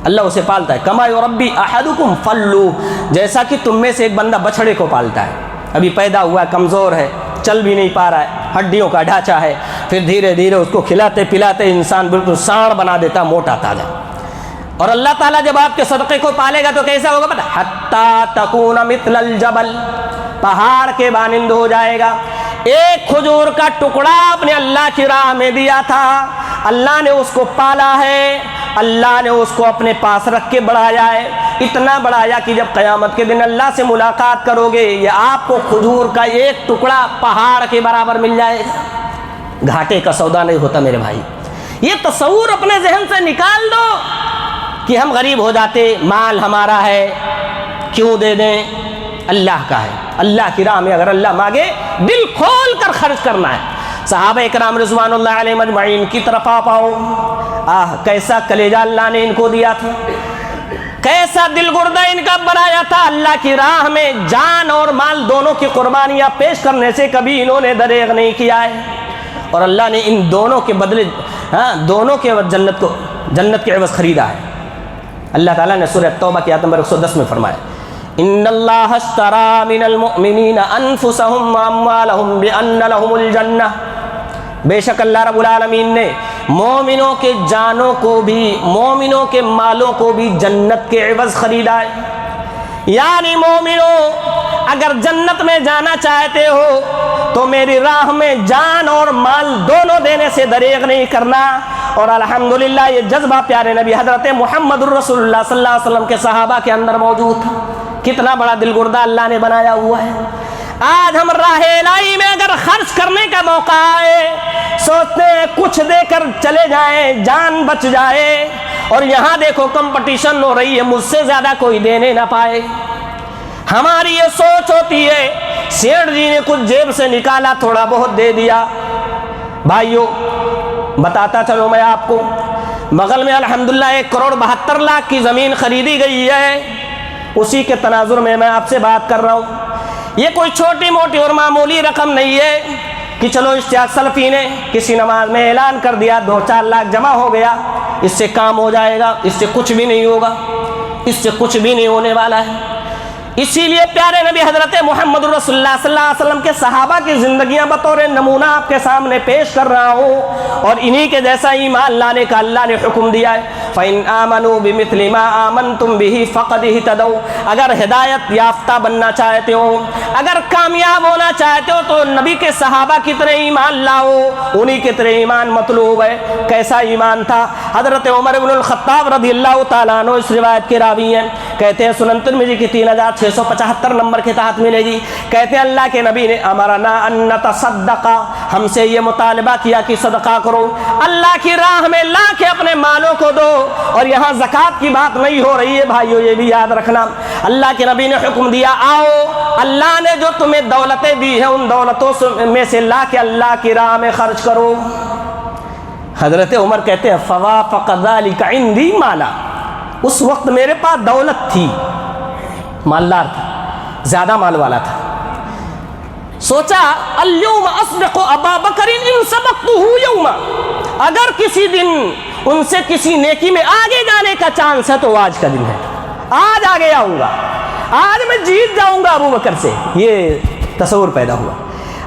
S2: اللہ اسے پالتا ہے، کما یربی احدکم فلو، جیسا کہ تم میں سے ایک بندہ بچھڑے کو پالتا ہے، ابھی پیدا ہوا ہے، کمزور ہے، چل بھی نہیں پا رہا ہے، ہڈیوں کا ڈھانچہ ہے، پھر دھیرے دھیرے اس کو کھلاتے پلاتے انسان بالکل سانڑ بنا دیتا، موٹا تازہ، اور اللہ تعالیٰ جب آپ کے صدقے کو پالے گا تو کیسا ہوگا پتہ؟ حتی تکون مثل الجبل، پہاڑ کے مانند ہو جائے گا۔ ایک کھجور کا ٹکڑا آپ نے اللہ کی راہ میں دیا تھا، اللہ نے اس کو پالا ہے، اللہ نے اس کو اپنے پاس رکھ کے بڑھایا ہے، اتنا بڑھایا کہ جب قیامت کے دن اللہ سے ملاقات کرو گے یہ آپ کو کھجور کا ایک ٹکڑا پہاڑ کے برابر مل جائے گا۔ گھاٹے کا سودا نہیں ہوتا میرے بھائی، یہ تصور اپنے ذہن سے نکال دو کہ ہم غریب ہو جاتے، مال ہمارا ہے کیوں دے دیں، اللہ کا ہے، اللہ کی راہ میں اگر اللہ مانگے دل کھول کر خرچ کرنا ہے۔ صحابہ اکرام رضوان اللہ علیہ مجمعین کی طرف آپ آؤ، کیسا کلیجہ اللہ نے ان کو دیا تھا، کیسا دل گردہ ان کا بنایا تھا، اللہ کی راہ میں جان اور مال دونوں کی قربانیاں پیش کرنے سے کبھی انہوں نے دریغ نہیں کیا ہے، اور اللہ نے ان دونوں کے بدلے دونوں کے جنت کے عوض خریدا ہے۔ اللہ تعالیٰ نے سورہ توبہ کی آیت نمبر 110 میں فرمایا، ان اللہ اشترى من المؤمنین انفسهم واموالهم بان لهم الجنہ، بے شک اللہ رب العالمین نے مومنوں کے جانوں کو بھی، مومنوں کے مالوں کو بھی جنت کے عوض خریدا ہے۔ یعنی مومنوں اگر جنت میں جانا چاہتے ہو تو میری راہ میں جان اور مال دونوں دینے سے دریغ نہیں کرنا، اور الحمدللہ یہ جذبہ پیارے نبی حضرت محمد الرسول اللہ صلی اللہ علیہ وسلم کے صحابہ کے اندر موجود تھا. کتنا بڑا دل گردہ اللہ نے بنایا ہوا ہے. آج ہم راہ الہی میں اگر خرچ کرنے کا موقع آئے سوچتے ہیں کچھ دے کر چلے جائیں, جان بچ جائے, اور یہاں دیکھو کمپٹیشن ہو رہی ہے, مجھ سے زیادہ کوئی دینے نہ پائے. ہماری یہ سوچ ہوتی ہے سیٹھ جی نے کچھ جیب سے نکالا تھوڑا بہت دے دیا. بھائیو بتاتا چلو میں آپ کو, بغل میں الحمدللہ 1,72,00,000 کی زمین خریدی گئی ہے. اسی کے تناظر میں آپ سے بات کر رہا ہوں. یہ کوئی چھوٹی موٹی اور معمولی رقم نہیں ہے کہ چلو اشتیاق سلفی نے کسی نماز میں اعلان کر دیا 2-4 لاکھ جمع ہو گیا, اس سے کام ہو جائے گا. اس سے کچھ بھی نہیں ہوگا, اس سے کچھ بھی نہیں ہونے والا ہے. اسی لیے پیارے نبی حضرت محمد رسول اللہ صلی اللہ علیہ وسلم کے صحابہ کی زندگیاں بطور نمونہ آپ کے سامنے پیش کر رہا ہوں, اور انہی کے جیسا ایمان لانے کا اللہ نے حکم دیا ہے. فَإِنْ آمَنُوا بِمِثْلِ مَا آمَنْتُمْ بِهِ فَقَدْ اهْتَدَوْا. اگر ہدایت یافتہ بننا چاہتے ہو, اگر کامیاب ہونا چاہتے ہو تو نبی کے صحابہ کی طرح ایمان لاؤ, انہی کی طرح ایمان مطلوب ہے. کیسا ایمان تھا؟ حضرت عمر بن الخطاب رضی اللہ تعالیٰ عنہ اس روایت کے راوی ہیں, کہتے ہیں سنن ترمذی کی 3675 نمبر کے تحت ملے گی. کہتے ہیں اللہ کے نبی نے امرنا ان نتصدق, ہم سے یہ مطالبہ کیا کہ صدقہ کرو, اللہ کی راہ میں لا کے اپنے مالوں کو دو. اور یہاں زکوٰۃ کی بات نہیں ہو رہی ہے بھائیو, یہ بھی یاد رکھنا. اللہ کے نبی نے حکم دیا آؤ اللہ نے جو تمہیں دولتیں دی ہیں ان دولتوں میں سے لا کے اللہ کی راہ میں خرچ کرو. حضرت عمر کہتے ہیں فوافق ذلک عندی مالا, اس وقت میرے پاس دولت تھی, مالدار تھا, زیادہ مال والا تھا. سوچا اليوم اصدق ابا بکر ان سبقته یوما, اگر کسی دن ان سے کسی نیکی میں آگے جانے کا چانس ہے تو آج کا دن ہے, آج آگے آؤں گا, آج میں جیت جاؤں گا ابو بکر سے. یہ تصور پیدا ہوا.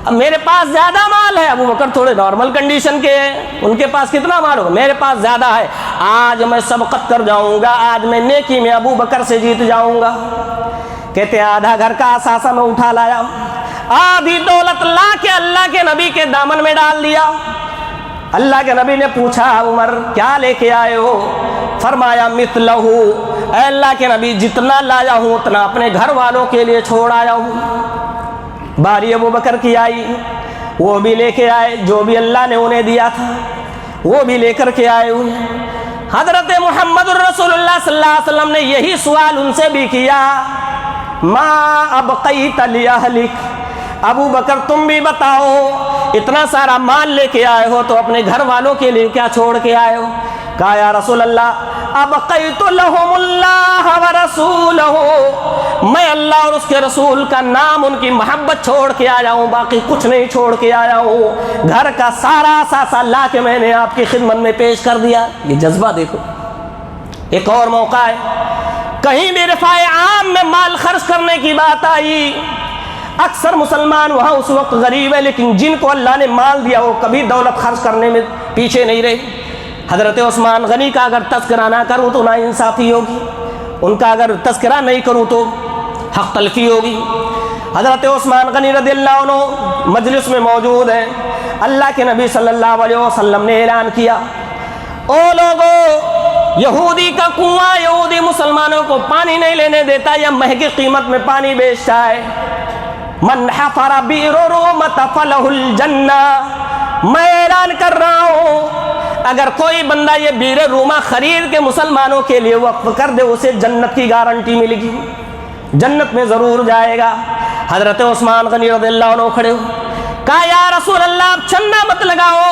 S2: اب میرے پاس زیادہ مال ہے, ابو بکر تھوڑے نارمل کنڈیشن کے ہیں, ان کے پاس کتنا مال ہوگا, میرے پاس زیادہ ہے, آج میں سبقت کر جاؤں گا, آج میں نیکی میں ابو بکر سے جیت جاؤں گا. کہتے ہیں آدھا گھر کا اثاثہ میں اٹھا لایا, آدھی دولت لا کے اللہ کے نبی کے دامن میں ڈال دیا. اللہ کے نبی نے پوچھا عمر کیا لے کے آئے ہو؟ فرمایا مثلہ, اے اللہ کے نبی جتنا لایا ہوں اتنا اپنے گھر والوں کے لیے چھوڑ آیا ہوں. باری ابو بکر کی آئی, وہ بھی لے کے آئے, جو بھی اللہ نے انہیں دیا تھا وہ بھی لے کر کے آئے ہوئے. حضرت محمد الرسول اللہ صلی اللہ علیہ وسلم نے یہی سوال ان سے بھی کیا, ما ابقیت لأہلک, ابو بکر تم بھی بتاؤ اتنا سارا مال لے کے آئے ہو تو اپنے گھر والوں کے لیے کیا چھوڑ کے آئے ہو؟ کہا یا رسول اللہ ابقیت لہم اللہ ورسولہ, میں اللہ اور اس کے رسول کا نام, ان کی محبت چھوڑ کے آیا ہوں, باقی کچھ نہیں چھوڑ کے آیا ہوں. گھر کا سارا اثاثہ لا کے میں نے آپ کی خدمت میں پیش کر دیا. یہ جذبہ دیکھو. ایک اور موقع ہے, کہیں بھی رفاع عام میں مال خرچ کرنے کی بات آئی, اکثر مسلمان وہاں اس وقت غریب ہے, لیکن جن کو اللہ نے مال دیا وہ کبھی دولت خرچ کرنے میں پیچھے نہیں رہے. حضرت عثمان غنی کا اگر تذکرہ نہ کروں تو ناانصافی ہوگی, ان کا اگر تذکرہ نہیں کروں تو حق تلفی ہوگی. حضرت عثمان غنی رضی اللہ عنہ مجلس میں موجود ہیں. اللہ کے نبی صلی اللہ علیہ وسلم نے اعلان کیا, او لوگو یہودی کا کنواں, یہودی مسلمانوں کو پانی نہیں لینے دیتا یا مہنگی قیمت میں پانی بیچتا ہے. من حفر بئر رومۃ فلہ الجنہ, میں اعلان کر رہا ہوں اگر کوئی بندہ یہ بئر روما خرید کے مسلمانوں کے لیے وقف کر دے اسے جنت کی گارنٹی ملے گی, جنت میں ضرور جائے گا. حضرت عثمان غنی رضی اللہ عنہ کھڑے ہو, کہا یا رسول اللہ آپ چندہ مت لگاؤ,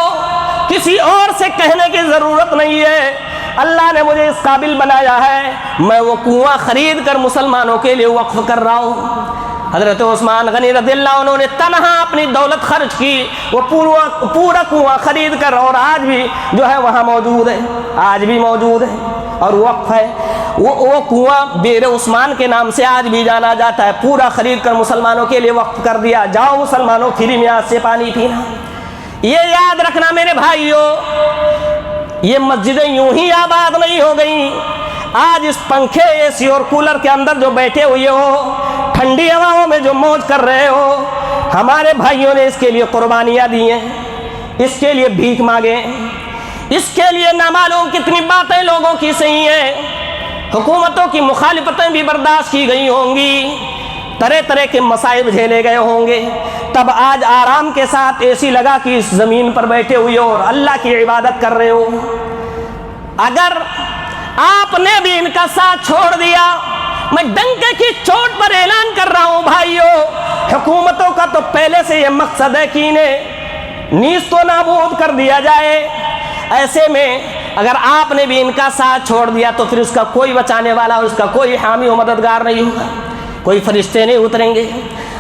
S2: کسی اور سے کہنے کی ضرورت نہیں ہے, اللہ نے مجھے اس قابل بنایا ہے, میں وہ کنواں خرید کر مسلمانوں کے لیے وقف کر رہا ہوں. حضرت عثمان غنی رضی اللہ عنہ نے تنہا اپنی دولت خرچ کی, وہ پورا کنواں خرید کر, اور آج بھی جو ہے وہاں موجود ہے, آج بھی موجود ہے اور وقف ہے. وہ کنواں بئر عثمان کے نام سے آج بھی جانا جاتا ہے. پورا خرید کر مسلمانوں کے لیے وقف کر دیا, جاؤ مسلمانوں فری میں آج سے پانی پینا. یہ یاد رکھنا میرے بھائیو, یہ مسجدیں یوں ہی آباد نہیں ہو گئیں. آج اس پنکھے اے سی اور کولر کے اندر جو بیٹھے ہوئے ہو, ٹھنڈی ہواؤں میں جو موج کر رہے ہو, ہمارے بھائیوں نے اس کے لیے قربانیاں دی ہیں, اس کے لیے بھیک مانگے. اس کے لیے نہ معلوم کتنی باتیں لوگوں کی صحیح ہیں، حکومتوں کی مخالفتیں بھی برداشت کی گئی ہوں گی، طرح طرح کے مصائب جھیلے گئے ہوں گے، تب آج آرام کے ساتھ اے سی لگا کے اس زمین پر بیٹھے ہوئے ہو اور اللہ کی عبادت کر رہے ہو۔ اگر آپ نے بھی ان کا ساتھ چھوڑ دیا، میں ڈنکے کی چوٹ پر اعلان کر رہا ہوں بھائیو، حکومتوں کا تو پہلے سے یہ مقصد ہے کہ انہیں نیست و نابود کر دیا جائے۔ ایسے میں اگر آپ نے بھی ان کا ساتھ چھوڑ دیا تو پھر اس کا کوئی بچانے والا، اس کا کوئی حامی و مددگار نہیں ہوگا، کوئی فرشتے نہیں اتریں گے۔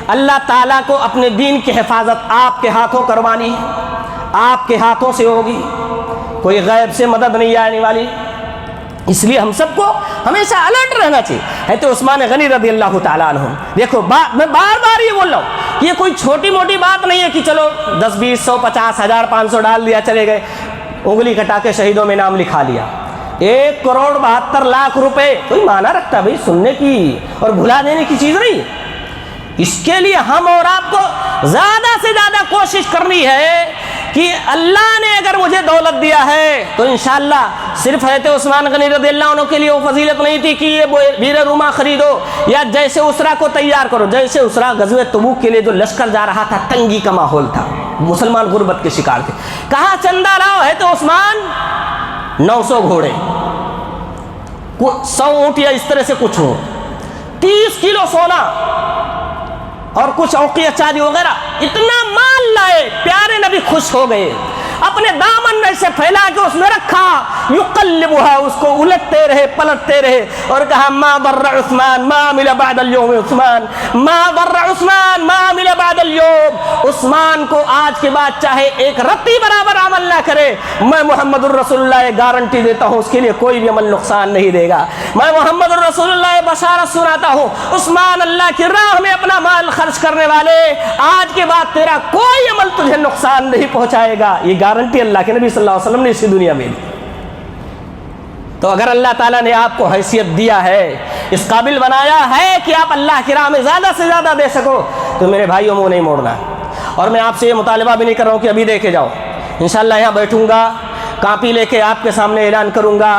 S2: اللہ تعالیٰ کو اپنے دین کی حفاظت آپ کے ہاتھوں کروانی ہے، آپ کے ہاتھوں سے ہوگی، کوئی غیب سے مدد نہیں آنے والی۔ اس لیے ہم سب کو ہمیشہ الرٹ رہنا چاہیے۔ ہے تو عثمان غنی رضی اللہ تعالیٰ عنہ، دیکھو میں بار بار یہ بول رہا ہوں، یہ کوئی چھوٹی موٹی بات نہیں ہے کہ چلو 10 20 100 50 1000 500 ڈال دیا چلے گئے، انگلی کٹا کے شہیدوں میں نام لکھا لیا۔ 1 کروڑ 72 لاکھ روپے کوئی معنی رکھتا ہے بھائی، سننے کی اور بھلا دینے کی چیز نہیں۔ اس کے لیے ہم اور آپ کو زیادہ سے زیادہ کوشش کرنی ہے کہ اللہ نے اگر مجھے دولت دیا ہے تو انشاءاللہ صرف حضرت عثمان غنی رضی اللہ عنہ کے لیے وہ فضیلت نہیں تھی کہ یہ بیر روما خریدو یا جیسے اسرا کو تیار کرو۔ جیسے اسرا غزوہ تبوک کے لیے جو لشکر جا رہا تھا، تنگی کا ماحول تھا، مسلمان غربت کے شکار تھے، کہاں چندہ لاؤ؟ ہے تو عثمان 900 گھوڑے، 100 اونٹ یا اس طرح سے کچھ ہو، 30 کلو سونا اور کچھ اوقیہ چاندی وغیرہ، اتنا مال لائے، پیارے نبی خوش ہو گئے، اپنے دامن میں سے پھیلا کے اس میں رکھا، یقلبها، اس کو الٹتے رہے پلٹتے رہے اور کہا ما ضر عثمان ما عمل بعد اليوم، عثمان ما ضر عثمان ما عمل بعد اليوم، عثمان کو آج کے بعد چاہے ایک رتی برابر عمل نہ کرے، میں محمد الرسول اللہ گارنٹی دیتا ہوں اس کے لیے کوئی بھی عمل نقصان نہیں دے گا۔ میں محمد الرسول اللہ بشارت سناتا ہوں، عثمان اللہ کی راہ میں اپنا مال خرچ کرنے والے، آج کے بعد تیرا کوئی عمل تجھے نقصان نہیں پہنچائے گا۔ یہ گارنٹی اللہ کے نبی صلی اللہ علیہ وسلم نے اسی دنیا میں دی۔ تو اگر اللہ تعالیٰ نے آپ کو حیثیت دیا ہے، اس قابل بنایا ہے کہ آپ اللہ کی راہ میں زیادہ سے زیادہ دے سکو، تو میرے بھائیوں منہ نہیں موڑنا۔ اور میں آپ سے یہ مطالبہ بھی نہیں کر رہا ہوں کہ ابھی دے کے جاؤ، انشاءاللہ یہاں بیٹھوں گا، کاپی لے کے آپ کے سامنے اعلان کروں گا،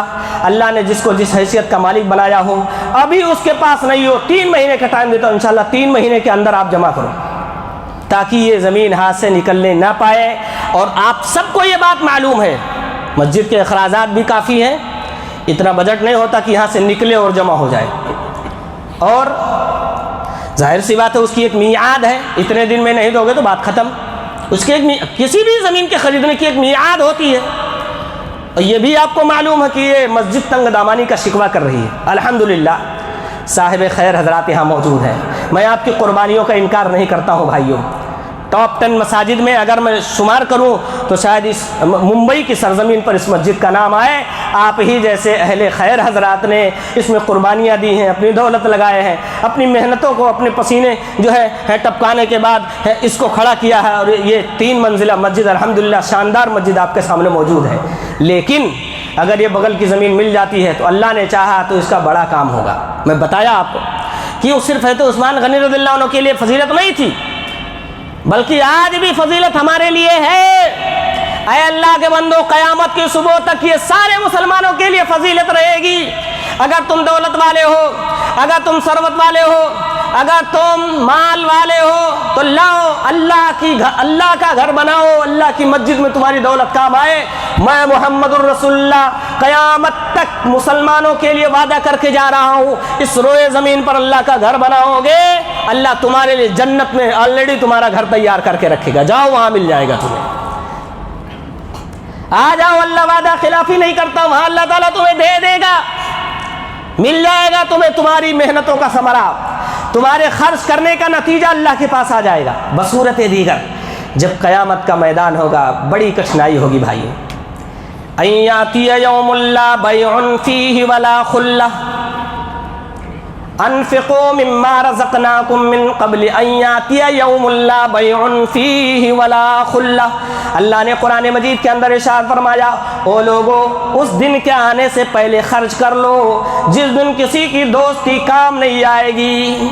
S2: اللہ نے جس کو جس حیثیت کا مالک بنایا ہو، ابھی اس کے پاس نہیں ہو، 3 مہینے کا ٹائم دیتا ہوں، انشاءاللہ 3 مہینے کے اندر آپ جمع کرو، تاکہ یہ زمین ہاتھ سے نکلنے نہ پائے۔ اور آپ سب کو یہ بات معلوم ہے، مسجد کے اخراجات بھی کافی ہیں، اتنا بجٹ نہیں ہوتا کہ یہاں سے نکلے اور جمع ہو جائے، اور ظاہر سی بات ہے اس کی ایک میعاد ہے، اتنے دن میں نہیں دو گے تو بات ختم۔ اس کی کسی بھی زمین کے خریدنے کی ایک میعاد ہوتی ہے، اور یہ بھی آپ کو معلوم ہے کہ یہ مسجد تنگ دامانی کا شکوہ کر رہی ہے۔ الحمدللہ صاحب خیر حضرات یہاں موجود ہیں، میں آپ کی قربانیوں کا انکار نہیں کرتا ہوں بھائیوں۔ ٹاپ 10 مساجد میں اگر میں شمار کروں تو شاید اس ممبئی کی سرزمین پر اس مسجد کا نام آئے۔ آپ ہی جیسے اہل خیر حضرات نے اس میں قربانیاں دی ہیں، اپنی دولت لگائے ہیں، اپنی محنتوں کو، اپنے پسینے جو ہے ٹپکانے کے بعد اس کو کھڑا کیا ہے، اور یہ 3 منزلہ مسجد الحمدللہ شاندار مسجد آپ کے سامنے موجود ہے۔ لیکن اگر یہ بغل کی زمین مل جاتی ہے تو اللہ نے چاہا تو اس کا بڑا کام ہوگا۔ میں بتایا آپ کو کہ وہ صرف ہے تو عثمان غنی رضی اللہ عنہ کے لیے فضیلت نہیں تھی، بلکہ آج بھی فضیلت ہمارے لیے ہے۔ اے اللہ کے بندو، قیامت کی صبح تک یہ سارے مسلمانوں کے لیے فضیلت رہے گی۔ اگر تم دولت والے ہو، اگر تم ثروت والے ہو، اگر تم مال والے ہو تو لاؤ، اللہ کا گھر بناؤ، اللہ کی مسجد میں تمہاری دولت کام آئے۔ میں محمد الرسول اللہ قیامت تک مسلمانوں کے لیے وعدہ کر کے جا رہا ہوں، اس روئے زمین پر اللہ کا گھر بناؤ گے، اللہ تمہارے لیے جنت میں آلریڈی تمہارا گھر تیار کر کے رکھے گا، جاؤ وہاں مل جائے گا تمہیں۔ آ جاؤ، اللہ وعدہ خلافی نہیں کرتا، وہاں اللہ تعالیٰ تمہیں دے دے گا، مل جائے گا تمہیں تمہاری محنتوں کا ثمرہ، تمہارے خرچ کرنے کا نتیجہ اللہ کے پاس آ جائے گا۔ بصورت دیگر جب قیامت کا میدان ہوگا بڑی کٹھنائی ہوگی بھائی۔ ان یاتی یوم لا بیع فیہ ولا خلہ انفقوا مما رزقناکم من قبل ان یاتی یوم لا بیع فیہ ولا خلہ۔ اللہ نے قرآن مجید کے اندر ارشاد فرمایا، او لوگو اس دن کے آنے سے پہلے خرچ کر لو جس دن کسی کی دوستی کام نہیں آئے گی،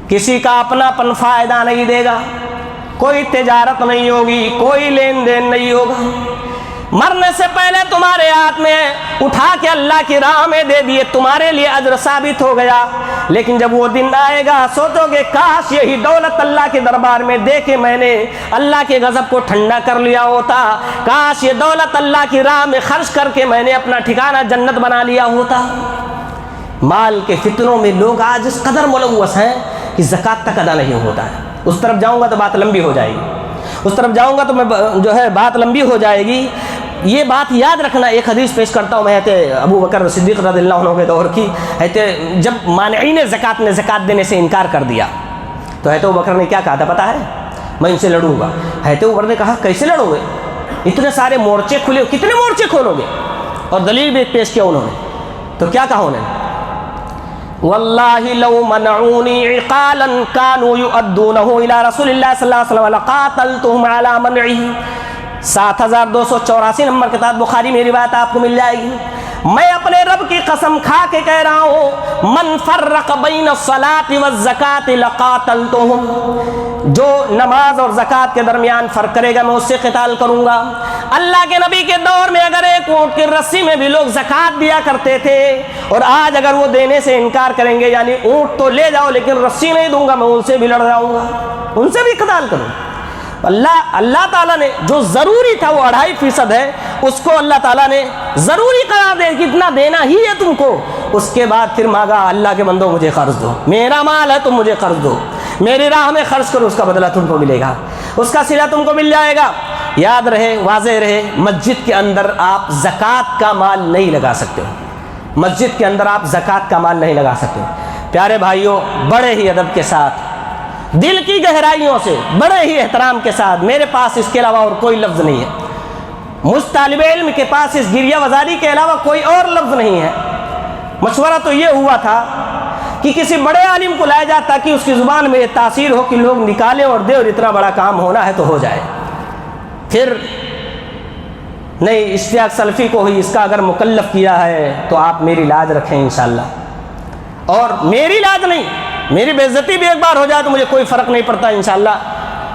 S2: کسی کا اپنا پن فائدہ نہیں دے گا، کوئی تجارت نہیں ہوگی, کوئی لین دین نہیں ہوگا. مرنے سے پہلے تمہارے ہاتھ میں اٹھا کے اللہ کی راہ میں دے دیے, تمہارے لیے اجر ثابت ہو گیا. لیکن جب وہ دن آئے گا سوچو گے کاش یہی دولت اللہ کے دربار میں دے کے میں نے اللہ کے غضب کو ٹھنڈا کر لیا ہوتا, کاش یہ دولت اللہ کی راہ میں خرچ کر کے میں نے اپنا ٹھکانہ جنت بنا لیا ہوتا. مال کے فتنوں میں لوگ آج اس قدر ملوث ہیں کہ زکوٰۃ تک ادا نہیں ہوتا ہے. اس طرف جاؤں گا تو بات لمبی ہو جائے گی, اس طرف جاؤں گا تو میں بات لمبی ہو جائے گی. یہ بات یاد رکھنا. ایک حدیث پیش کرتا ہوں میں, ابو بکر صدیق رضی اللہ عنہ کے دور کی. جب مانعین زکوٰۃ نے زکوٰۃ دینے سے انکار کر دیا تو ابو بکر نے کیا کہا تھا پتہ ہے؟ میں ان سے لڑوں گا. ابو بکر نے کہا کیسے لڑو گے, اتنے سارے مورچے کھلے, کتنے مورچے کھولو گے؟ اور دلیل بھی پیش کیا انہوں نے. تو کیا کہا انہوں نے؟ واللہ لو منعونی عقالا کانوا یؤدونہ الی رسول اللہ صلی اللہ علیہ وسلم لقاتلتہم علی منعہ. 7284 نمبر کتاب بخاری میں روایت آپ کو مل جائے گی. میں اپنے رب کی قسم کھا کے کہہ رہا ہوں, من فرق بین الصلاۃ والزکاۃ لقاتلتہم, جو نماز اور زکوٰۃ کے درمیان فرق کرے گا میں اس سے قتال کروں گا. اللہ کے نبی کے دور میں اگر ایک اونٹ کی رسی میں بھی لوگ زکوٰۃ دیا کرتے تھے, اور آج اگر وہ دینے سے انکار کریں گے, یعنی اونٹ تو لے جاؤ لیکن رسی نہیں دوں گا, میں ان سے بھی لڑ جاؤں گا, ان سے بھی قتال کروں. اللہ تعالیٰ نے جو ضروری تھا وہ 2.5% ہے, اس کو اللہ تعالیٰ نے ضروری قرار دے کہ اتنا دینا ہی ہے تم کو. اس کے بعد پھر مانگا اللہ کے بندوں مجھے قرض دو, میرا مال ہے تم مجھے قرض دو, میری راہ میں خرچ کرو, اس کا بدلہ تم کو ملے گا, اس کا صلہ تم کو مل جائے گا. یاد رہے, واضح رہے, مسجد کے اندر آپ زکوٰۃ کا مال نہیں لگا سکتے ہو, مسجد کے اندر آپ زکوٰۃ کا مال نہیں لگا سکتے. پیارے بھائیوں, بڑے ہی ادب کے ساتھ, دل کی گہرائیوں سے, بڑے ہی احترام کے ساتھ, میرے پاس اس کے علاوہ اور کوئی لفظ نہیں ہے, مجھ طالب علم کے پاس اس گریہ وزاری کے علاوہ کوئی اور لفظ نہیں ہے. مشورہ تو یہ ہوا تھا کہ کسی بڑے عالم کو لایا جاتا کہ اس کی زبان میں یہ تاثیر ہو کہ لوگ نکالیں اور دے, اور اتنا بڑا کام ہونا ہے تو ہو جائے. پھر نہیں, اشتیاق سلفی کو ہی اس کا اگر مکلف کیا ہے تو آپ میری لاج رکھیں انشاءاللہ. اور میری لاج نہیں, میری بے عزتی بھی ایک بار ہو جائے تو مجھے کوئی فرق نہیں پڑتا انشاءاللہ,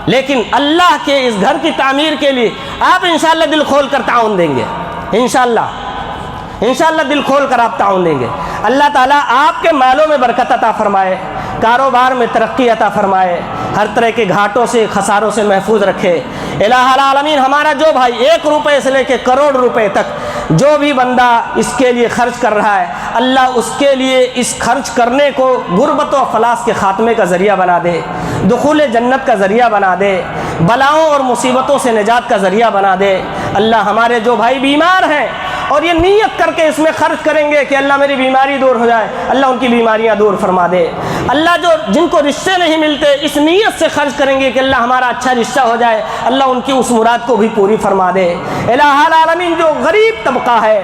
S2: لیکن اللہ کے اس گھر کی تعمیر کے لیے آپ انشاءاللہ دل کھول کر تعاون دیں گے. انشاءاللہ دل کھول کر آپ تعاون دیں گے. اللہ تعالیٰ آپ کے مالوں میں برکت عطا فرمائے, کاروبار میں ترقی عطا فرمائے, ہر طرح کے گھاٹوں سے خساروں سے محفوظ رکھے. الہ العالمین, ہمارا جو بھائی 1 روپے سے لے کے کروڑ روپے تک جو بھی بندہ اس کے لیے خرچ کر رہا ہے, اللہ اس کے لیے اس خرچ کرنے کو غربت و افلاس کے خاتمے کا ذریعہ بنا دے, دخول جنت کا ذریعہ بنا دے, بلاؤں اور مصیبتوں سے نجات کا ذریعہ بنا دے. اللہ ہمارے جو بھائی بیمار ہیں اور یہ نیت کر کے اس میں خرچ کریں گے کہ اللہ میری بیماری دور ہو جائے, اللہ ان کی بیماریاں دور فرما دے. اللہ جن کو رشتے نہیں ملتے اس نیت سے خرچ کریں گے کہ اللہ ہمارا اچھا رشتہ ہو جائے, اللہ ان کی اس مراد کو بھی پوری فرما دے. الہ العالمین, جو غریب طبقہ ہے,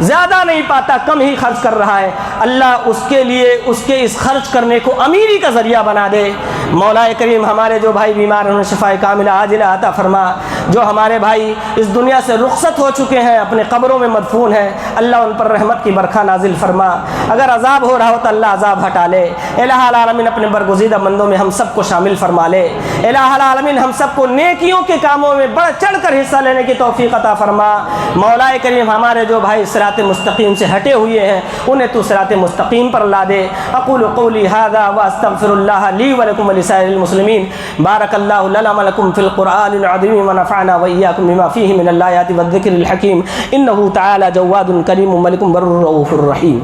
S2: زیادہ نہیں پاتا, کم ہی خرچ کر رہا ہے, اللہ اس کے لیے اس کے اس خرچ کرنے کو امیری کا ذریعہ بنا دے. مولا کریم, ہمارے جو بھائی بیمار ہیں انہیں شفاء کاملہ عاجلہ عطا فرما. جو ہمارے بھائی اس دنیا سے رخصت ہو چکے ہیں, اپنے قبروں میں مدفون ہیں, اللہ ان پر رحمت کی برکھا نازل فرما. اگر عذاب ہو رہا ہو تو اللہ عذاب ہٹا لے. الہ العالمین, اپنے برگزیدہ بندوں میں ہم سب کو شامل فرما لے. الہ العالمین, ہم سب کو نیکیوں کے کاموں میں بڑھ چڑھ کر حصہ لینے کی توفیق عطا فرما. مولا کریم, ہمارے جو بھائی صراط مستقیم سے ہٹے ہوئے ہیں انہیں تو صراط مستقیم پر لا دے. اقول قولی ھذا واستغفر اللہ لی ولکم ولسائر المسلمین. بارک اللہ لنا ولکم فی القرآن العظیم ونفعنا وإیاکم بما فیہ من الآیات والذکر الحکیم. انہ تعالی جواد کریم ملک بر رؤوف الرحیم.